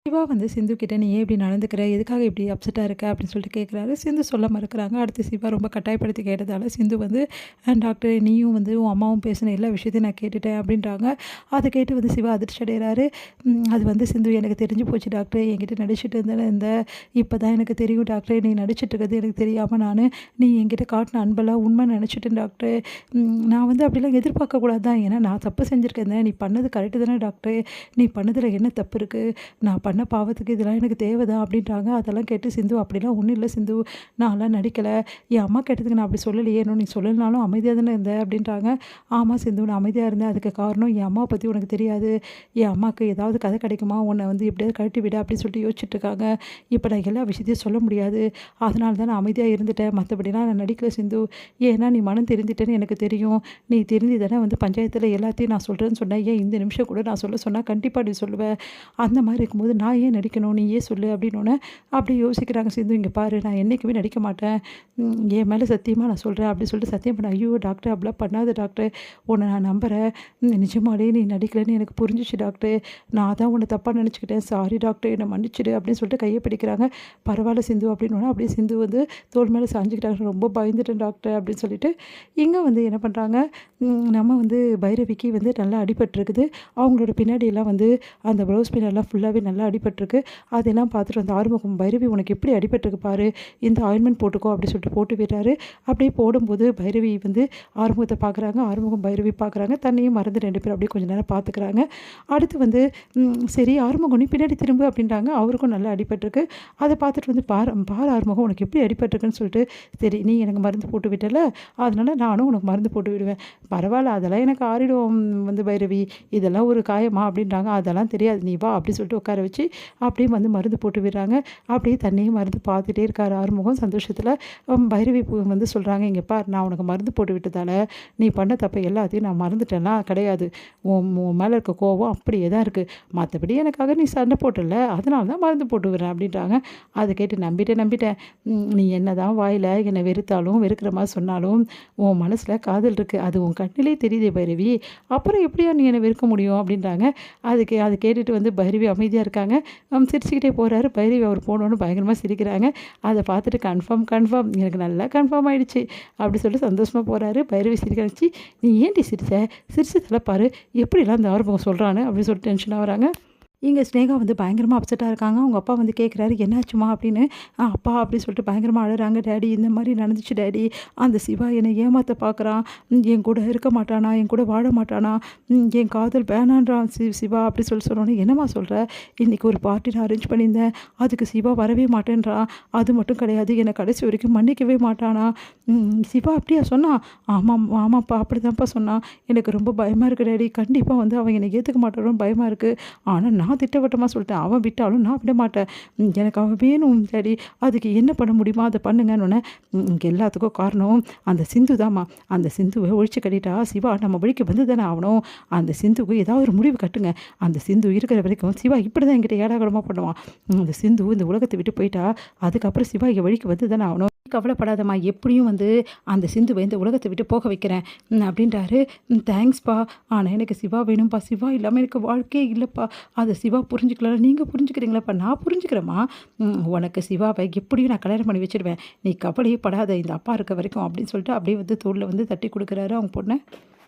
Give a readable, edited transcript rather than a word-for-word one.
சிவா வந்து சிந்து கிட்ட "நீ ஏன் இப்படி நடந்துக்கிற? எதுக்காக இப்படி அப்செட்டா இருக்க?" அப்படின்னு சொல்லிட்டு கேட்குறாரு. சிந்து சொல்ல மறுக்கிறாங்க. அடுத்து சிவா ரொம்ப கட்டாயப்படுத்தி கேட்டதால சிந்து வந்து டாக்டர் நீயும் வந்து உன் அம்மாவும் பேசின எல்லா விஷயத்தையும் நான் கேட்டுட்டேன்" அப்படின்றாங்க. அதை கேட்டு வந்து சிவா அதிர்ச்சி அடைகிறாரு. அது வந்து சிந்து எனக்கு தெரிஞ்சு போச்சு டாக்டர். என்கிட்ட நடிச்சுட்டு இருந்த இப்போ தான் எனக்கு தெரியும் டாக்டர். நீ நடிச்சிட்டு இருக்கிறது எனக்கு தெரியாமல் நீ என்கிட்ட காட்டின அன்பெல்லாம் உண்மை நினச்சிட்டேன் டாக்டர். நான் வந்து அப்படிலாம் எதிர்பார்க்கக்கூடாது தான். ஏன்னா நான் தப்பு செஞ்சுருக்கேன். நீ பண்ணது கரெக்டு தானே டாக்டர். நீ பண்ணதில் என்ன தப்பு இருக்குது? நான் பண்ண பாவத்துக்கு இதெல்லாம் எனக்கு தேவைதான் அப்படின்றாங்க. அதெல்லாம் கேட்டு சிந்து அப்படிலாம் ஒன்றும் இல்லை சிந்து, நான்லாம் நடிக்கலை. என் அம்மா கேட்டதுக்கு நான் அப்படி சொல்லலையே. இன்னும் நீ சொல்லலைனாலும் அமைதியாக தானே இருந்தேன் அப்படின்றாங்க. ஆமாம் சிந்து, நான் அமைதியாக இருந்தேன். அதுக்கு காரணம் என் அம்மாவை பற்றி உனக்கு தெரியாது. என் அம்மாவுக்கு ஏதாவது கதை கிடைக்குமா, உன்னை வந்து எப்படியாவது கழட்டி விட அப்படின்னு சொல்லிட்டு யோசிச்சுட்டு இருக்காங்க. இப்போ நான் எல்லா விஷயத்தையும் சொல்ல முடியாது. அதனால தான் நான் அமைதியாக இருந்துட்டேன். மற்றபடிலாம் நான் நடிக்கலை சிந்து. ஏன்னா நீ மனம் தெரிஞ்சிட்டேன்னு எனக்கு தெரியும். நீ தெரிஞ்சு தானே வந்து பஞ்சாயத்தில் எல்லாத்தையும் நான் சொல்கிறேன்னு சொன்னேன். ஏன் இந்த நிமிஷம் கூட நான் சொன்னால் கண்டிப்பாக நீ சொல்லுவேன். அந்த மாதிரி இருக்கும்போது நான் ஏன் நடிக்கணும், நீ ஏன் சொல்லு அப்படின்னோடனே அப்படி யோசிக்கிறாங்க சிந்து. இங்கே பாரு, நான் என்றைக்குமே நடிக்க மாட்டேன். என் மேலே சத்தியமாக நான் சொல்கிறேன் அப்படின்னு சொல்லிட்டு சத்தியம் பண்ண. ஐயோ டாக்டர், அப்படிலாம் பண்ணாத டாக்டர், உன்னை நான் நம்புகிறேன். நிஜமாலே நீ நடிக்கலைன்னு எனக்கு புரிஞ்சிச்சு டாக்டர். நான் தான் உன்னை தப்பாக நினச்சிக்கிட்டேன். சாரி டாக்டர், என்னை மன்னிச்சிடு அப்படின்னு சொல்லிட்டு கையை பிடிக்கிறாங்க. பரவாயில்ல சிந்து அப்படின்னோடனே அப்படியே சிந்து வந்து தோள் மேலே சாஞ்சிக்கிட்டாங்க. ரொம்ப பயந்துட்டேன் டாக்டர் அப்படின்னு சொல்லிட்டு இங்கே வந்து என்ன பண்ணுறாங்க, நம்ம வந்து பைரவிக்கு வந்து நல்லா அடிபட்டுருக்குது. அவங்களோட பின்னாடியெல்லாம் வந்து அந்த ப்ளவுஸ் பின்னெல்லாம் ஃபுல்லாகவே நல்லா அடிபட்டிருக்கு. அதெல்லாம் பார்த்துட்டு வந்து ஆறுமுகம், பைரவி உனக்கு எப்படி அடிபட்டிருக்கு பாரு, இந்த ஆயின்மெண்ட் போட்டுக்கோ அப்படி சொல்லிட்டு போட்டு விடுறாரு. அப்படியே போடும்போது பைரவி வந்து ஆறுமுகத்தை பார்க்குறாங்க, ஆறுமுகம் பைரவி பார்க்குறாங்க. தன்னையும் மறந்து 2 பேரும் அப்படியே கொஞ்சம் நேரம் பார்த்துக்கிறாங்க. அடுத்து வந்து சரி ஆறுமுகம் நீ பின்னாடி திரும்ப அப்படின்றாங்க. அவருக்கும் நல்லா அடிபட்டிருக்கு. அதை பார்த்துட்டு வந்து பார் ஆறுமுகம் உனக்கு எப்படி அடிபட்டிருக்குன்னு சொல்லிட்டு, சரி நீ எனக்கு மருந்து போட்டு விட்டல, அதனால நானும் உனக்கு மருந்து போட்டு விடுவேன். பரவாயில்ல, அதெல்லாம் எனக்கு ஆறிடும் வந்து பைரவி, இதெல்லாம் ஒரு காயமா அப்படின்றாங்க. அதெல்லாம் தெரியாது, நீ வா அப்படி சொல்லிட்டு உட்கார வச்சு அப்படியே வந்து மருந்து போட்டு விடுறாங்க. அப்படியே தண்ணியும் மருந்து பார்த்துட்டே இருக்கார் ஆறுமுகம் சந்தோஷத்தில். பைரவி வந்து சொல்கிறாங்க, இங்கே பார், நான் உனக்கு மருந்து போட்டு விட்டதால் நீ பண்ண தப்பை எல்லாத்தையும் நான் மறந்துட்டேன்லாம் கிடையாது. உன் மேலே இருக்க கோவம் அப்படியே தான் இருக்குது. மற்றபடி எனக்காக நீ சண்டை போட்டல, அதனால தான் மருந்து போட்டு விடுறேன் அப்படின்றாங்க. அதை கேட்டு நம்பிட்டேன். நீ என்ன தான் வாயில் என்னை வெறுத்தாலும் வெறுக்கிற மாதிரி சொன்னாலும் உன் மனசில் காதல் இருக்குது, அது உன் கண்ணிலே தெரியுதே பைரவி, அப்புறம் எப்படியா நீ என்னை வெறுக்க முடியும் அப்படின்றாங்க. அதை கேட்டுட்டு வந்து பைரவி அமைதியாக இருக்காங்க. சிரிச்சுக்கிட்டே போகிறாரு. பைரவி அவர் போனோன்னு பயங்கரமாக சிரிக்கிறாங்க. அதை பார்த்துட்டு கன்ஃபார்ம் எனக்கு நல்லா கன்ஃபார்ம் ஆகிடுச்சு அப்படி சொல்லிட்டு சந்தோஷமாக போகிறாரு. பைரவி சிரிக்க நீ ஏன்டி சிரிச்சதில் பாரு எப்படிலாம் அந்த ஆர்வம் சொல்கிறான்னு அப்படின்னு சொல்லிட்டு டென்ஷனாக வராங்க. இங்கே ஸ்னேகா வந்து பயங்கரமாக அப்செட்டாக இருக்காங்க. அவங்க அப்பா வந்து கேட்குறாரு, என்னாச்சுமா அப்படின்னு. அப்பா அப்படின்னு சொல்லிட்டு பயங்கரமாக அழுறாங்க. டேடி இந்த மாதிரி நடந்துச்சு டேடி, அந்த சிவா என்னை ஏமாற்ற பார்க்குறான், என் கூட இருக்க மாட்டானா, என் கூட வாழ மாட்டானா, என் காதல் வேணான்றான் சிவா அப்படி சொன்னோன்னே, என்னம்மா சொல்கிற, இன்றைக்கி ஒரு பார்ட்டி நான் அரேஞ்ச் பண்ணியிருந்தேன், அதுக்கு சிவா வரவே மாட்டேன்றான். அது மட்டும் கிடையாது, என்னை கடைசி வரைக்கும் மன்னிக்கவே மாட்டானா. சிவா அப்படியா சொன்னான்? ஆமாப்பா அப்படி தான்ப்பா சொன்னான். எனக்கு ரொம்ப பயமாக இருக்குது டேடி, கண்டிப்பாக வந்து அவன் என்னை ஏற்றுக்க மாட்டானோன்னு பயமாக இருக்குது. ஆனால் நான் திட்டவட்டமாக சொல்லிட்டேன், அவன் விட்டாலும் நான் விட மாட்டேன். எனக்கு அவன் வேணும் சரி, அதுக்கு என்ன பண்ண முடியுமா அதை பண்ணுங்கன்னு. இங்கே எல்லாத்துக்கும் காரணம் அந்த சிந்து தாம்மா. அந்த சிந்துவை ஒழிச்சு கட்டிட்டா சிவா நம்ம வழிக்கு வந்து தானே ஆகணும். அந்த சிந்துவுக்கு ஏதாவது ஒரு முடிவு கட்டுங்க. அந்த சிந்து இருக்கிற வரைக்கும் சிவா இப்படி தான் என்கிட்ட ஏடாகடமாக பண்ணுவான். அந்த சிந்து இந்த உலகத்தை விட்டு போயிட்டா அதுக்கப்புறம் சிவா இங்கே வழிக்கு வந்து தானே ஆகணும். கவலைப்படாதம்மா, எப்படியும் வந்து அந்த சிந்துவை இந்த உலகத்தை விட்டு போக வைக்கிறேன் அப்படின்றாரு. தேங்க்ஸ்ப்பா, ஆனால் எனக்கு சிவா வேணும்ப்பா, சிவா இல்லாமல் எனக்கு வாழ்க்கையே இல்லைப்பா. அதை சிவா புரிஞ்சுக்கலாம், நீங்கள் புரிஞ்சுக்கிறீங்களாப்பா? நான் புரிஞ்சுக்கிறேம்மா. உனக்கு சிவாவை எப்படியும் நான் கல்யாணம் பண்ணி வச்சுடுவேன், நீ கவலையே படாத இந்த அப்பா இருக்க வரைக்கும் அப்படின்னு சொல்லிட்டு அப்படியே வந்து தோளில் வந்து தட்டி கொடுக்குறாரு அவங்க பொண்ணை.